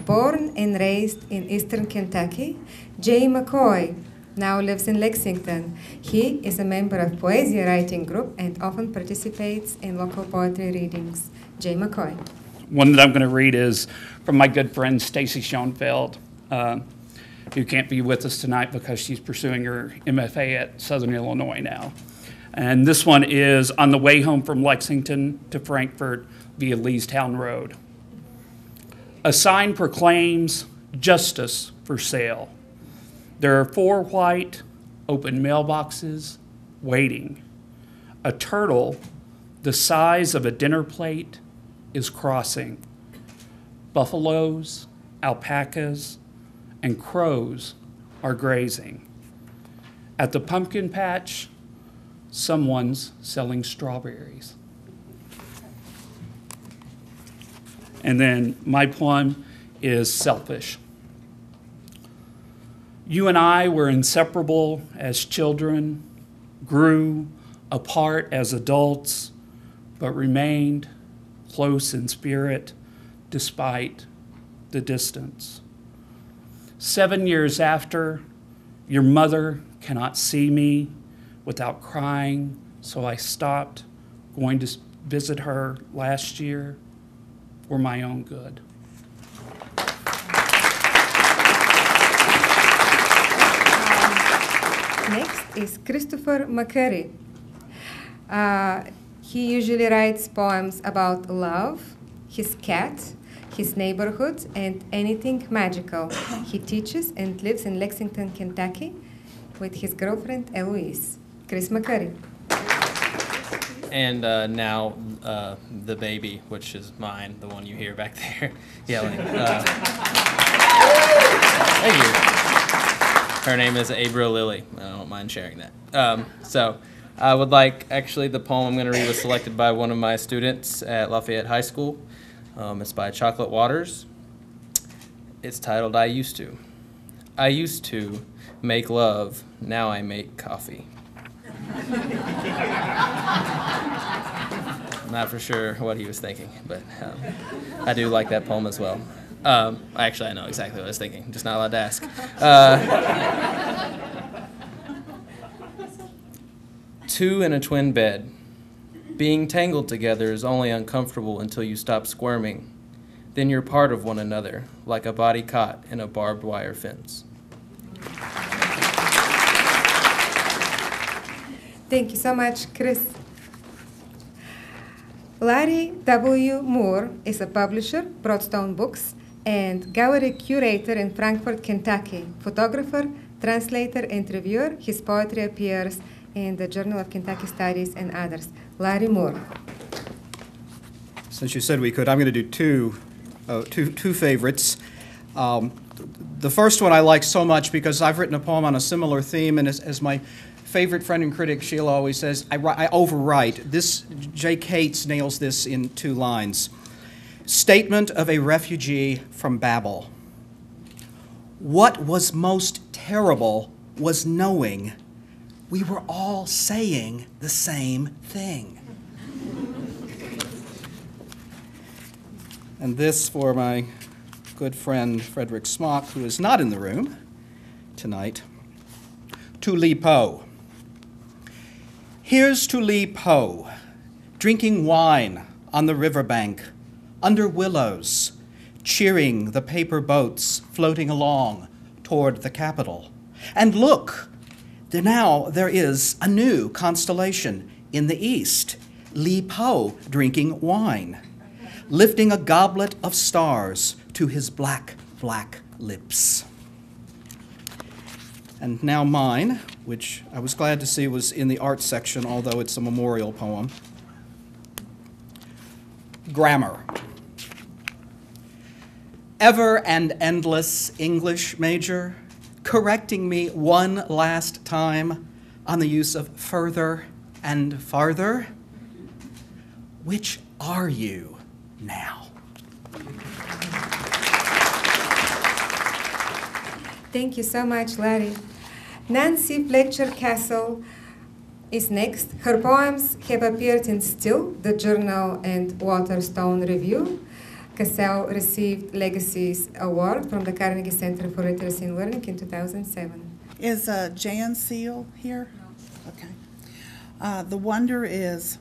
Born and raised in eastern Kentucky, Jay McCoy now lives in Lexington. He is a member of Poesia Writing Group and often participates in local poetry readings. Jay McCoy. One that I'm going to read is from my good friend Stacy Schoenfeld, who can't be with us tonight because she's pursuing her MFA at Southern Illinois now. And this one is on the way home from Lexington to Frankfort via Leestown Road. A sign proclaims justice for sale. There are 4 white open mailboxes waiting. A turtle the size of a dinner plate is crossing. Buffaloes, alpacas, and crows are grazing. At the pumpkin patch, someone's selling strawberries. And then my poem is Selfish. You and I were inseparable as children, grew apart as adults, but remained close in spirit despite the distance. 7 years after, your mother cannot see me without crying, so I stopped going to visit her last year for my own good. Next is Christopher McCurry. He usually writes poems about love, his cat, his neighborhood, and anything magical. He teaches and lives in Lexington, Kentucky with his girlfriend Eloise. Chris McCurry. And now the baby, which is mine, the one you hear back there yelling. Thank you. Her name is April Lily. I don't mind sharing that. So I would like, actually, the poem I'm going to read was selected by one of my students at Lafayette High School. It's by Chocolate Waters. It's titled, I Used To. I used to make love, now I make coffee. Not for sure what he was thinking, but I do like that poem as well. Actually, I know exactly what I was thinking, just not allowed to ask. Two in a twin bed. Being tangled together is only uncomfortable until you stop squirming. Then you're part of one another, like a body caught in a barbed wire fence. Thank you so much, Chris. Larry W. Moore is a publisher, Broadstone Books, and gallery curator in Frankfort, Kentucky, photographer, translator, and reviewer. His poetry appears in the Journal of Kentucky Studies and others. Larry Moore. Since you said we could, I'm going to do two favorites. The first one I like so much because I've written a poem on a similar theme, and as my favorite friend and critic Shelia always says, I overwrite. This, J. Cates nails this in 2 lines. Statement of a refugee from Babel. What was most terrible was knowing we were all saying the same thing. And this for my good friend Frederick Smock, who is not in the room tonight. To Li Po. Here's to Li Po, drinking wine on the riverbank, under willows, cheering the paper boats floating along toward the capital. And look, there is a new constellation in the east, Li Po drinking wine, lifting a goblet of stars to his black, black lips. And now mine, which I was glad to see was in the art section, although it's a memorial poem. Grammar. Ever and endless English major, correcting me one last time on the use of further and farther. Which are you now? Thank you so much, Larry. Nancy Fletcher Cassell is next. Her poems have appeared in Still, the Journal, and Waterstone Review. Cassell received Legacies Award from the Carnegie Center for Literacy and Learning in 2007. Is Jan Seal here? No. Okay. The wonder is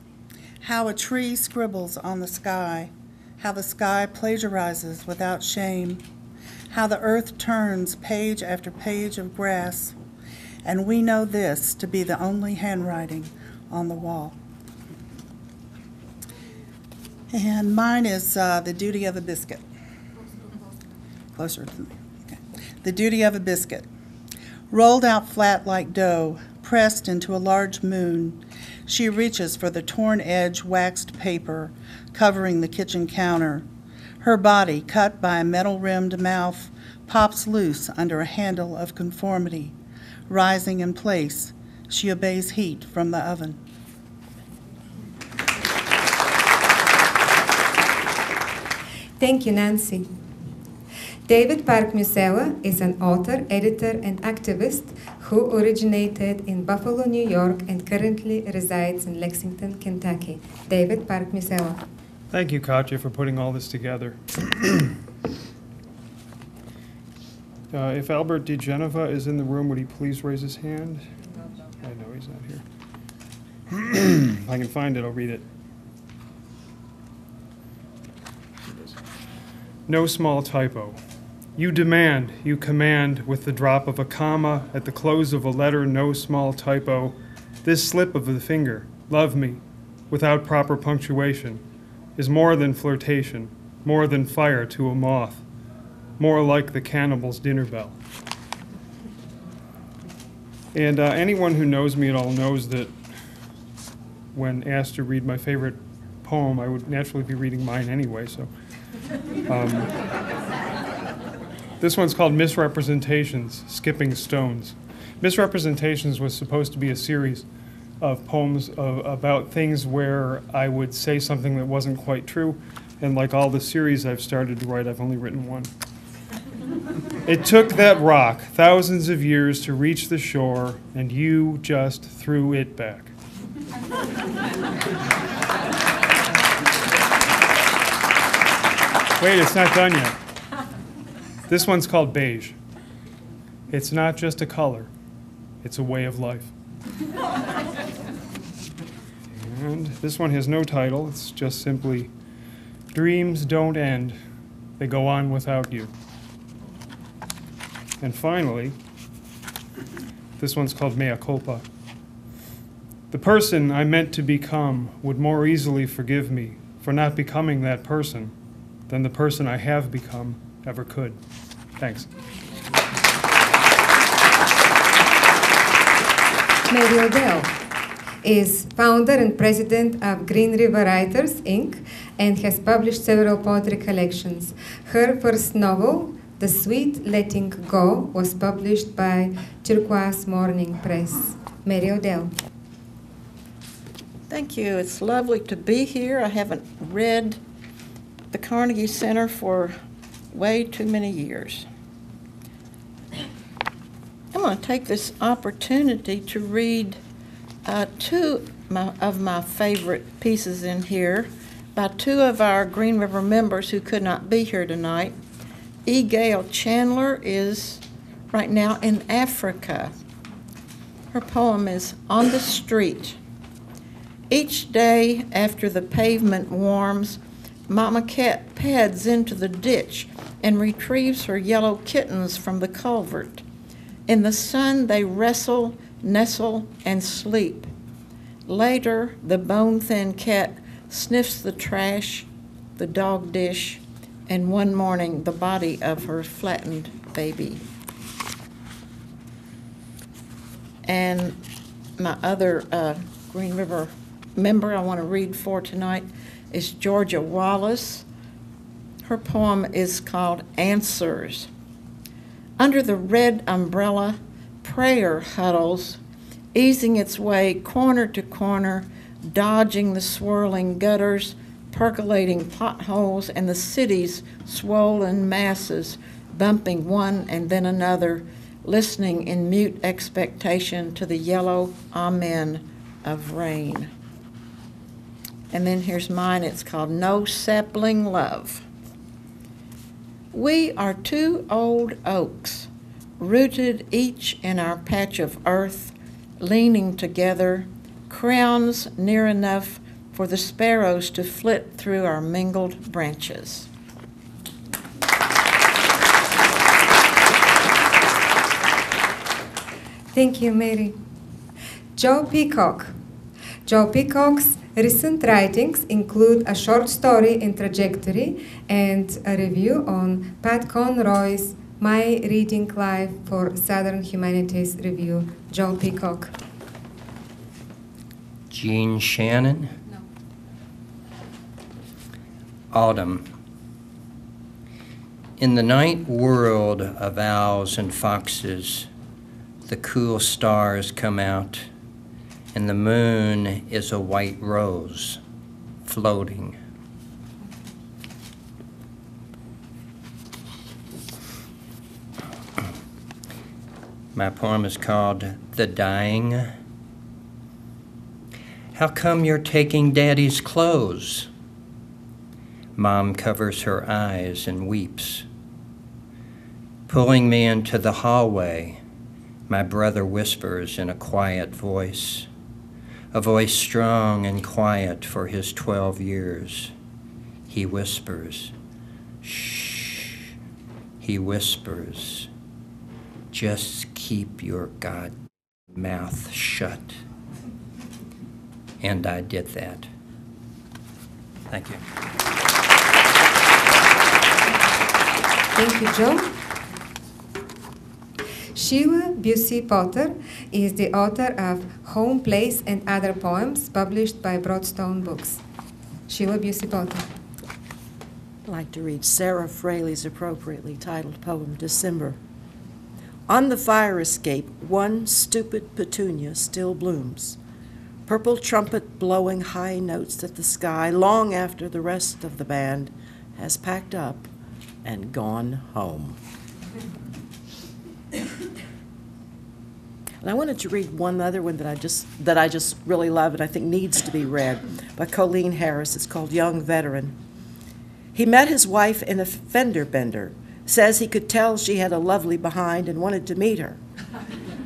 how a tree scribbles on the sky, how the sky plagiarizes without shame, how the earth turns page after page of grass, and we know this to be the only handwriting on the wall. And mine is The Duty of a Biscuit. Closer to me. Okay. The Duty of a Biscuit. Rolled out flat like dough, pressed into a large moon, she reaches for the torn edge waxed paper covering the kitchen counter. Her body, cut by a metal-rimmed mouth, pops loose under a handle of conformity. Rising in place, she obeys heat from the oven. Thank you, Nancy. David Park Musella is an author, editor, and activist who originated in Buffalo, New York, and currently resides in Lexington, Kentucky. David Park Musella. Thank you, Katya, for putting all this together. If Albert DeGeneva is in the room, would he please raise his hand? I know he's not here. If I can find it, I'll read it. No small typo. You demand, you command, with the drop of a comma at the close of a letter, no small typo, this slip of the finger, love me, without proper punctuation, is more than flirtation, more than fire to a moth, more like the cannibal's dinner bell. And anyone who knows me at all knows that when asked to read my favorite poem, I would naturally be reading mine anyway, so. This one's called Misrepresentations, Skipping Stones. Misrepresentations was supposed to be a series of poems about things where I would say something that wasn't quite true, and like all the series I've started to write, I've only written one. It took that rock thousands of years to reach the shore, and you just threw it back. Wait, it's not done yet. This one's called Beige. It's not just a color, it's a way of life. And this one has no title, it's just simply, Dreams don't end, they go on without you. And finally, this one's called Mea Culpa. The person I meant to become would more easily forgive me for not becoming that person than the person I have become ever could. Thanks. Mary Odell is founder and president of Green River Writers, Inc., and has published several poetry collections. Her first novel, The Sweet Letting Go, was published by Turquoise Morning Press. Mary Odell. Thank you. It's lovely to be here. I haven't read the Carnegie Center for way too many years. I'm going to take this opportunity to read two of my favorite pieces in here by two of our Green River members who could not be here tonight. E. Gail Chandler is right now in Africa. Her poem is On the Street. Each day after the pavement warms, Mama Cat pads into the ditch and retrieves her yellow kittens from the culvert. In the sun they wrestle, nestle, and sleep. Later, the bone-thin cat sniffs the trash, the dog dish, and one morning the body of her flattened baby. And my other Green River member I want to read for tonight is Georgia Wallace. Her poem is called Answers. Under the red umbrella, prayer huddles, easing its way corner to corner, dodging the swirling gutters, percolating potholes, and the city's swollen masses, bumping one and then another, listening in mute expectation to the yellow amen of rain. And then here's mine. It's called No Sapling Love. We are two old oaks, rooted each in our patch of earth, leaning together, crowns near enough for the sparrows to flit through our mingled branches. Thank you, Mary. Joe Peacock. Joe Peacock's recent writings include a short story in Trajectory and a review on Pat Conroy's My Reading Life for Southern Humanities Review. Joe Peacock. Jean Shannon. No. Autumn. In the night world of owls and foxes, the cool stars come out, and the moon is a white rose floating. My poem is called The Dying. How come you're taking Daddy's clothes? Mom covers her eyes and weeps. Pulling me into the hallway, my brother whispers in a quiet voice, a voice strong and quiet for his 12 years. He whispers, shh. He whispers, just keep your God mouth shut. And I did that. Thank you. Thank you, Joe. Shelia Bucy Potter is the author of Home, Place, and Other Poems, published by Broadstone Books. Shelia Bucy Potter. I'd like to read Sarah Fraley's appropriately titled poem, December. On the fire escape, one stupid petunia still blooms, purple trumpet blowing high notes at the sky long after the rest of the band has packed up and gone home. And I wanted to read one other one that I just really love and I think needs to be read, by Colleen Harris. It's called Young Veteran. He met his wife in a fender bender. Says he could tell she had a lovely behind and wanted to meet her.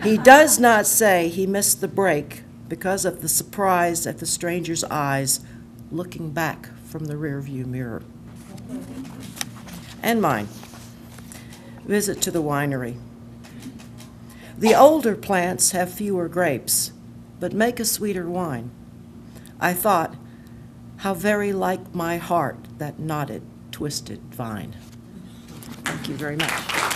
He does not say he missed the break because of the surprise at the stranger's eyes looking back from the rearview mirror. And mine. Visit to the winery. The older plants have fewer grapes, but make a sweeter wine. I thought, how very like my heart, that knotted, twisted vine. Thank you very much.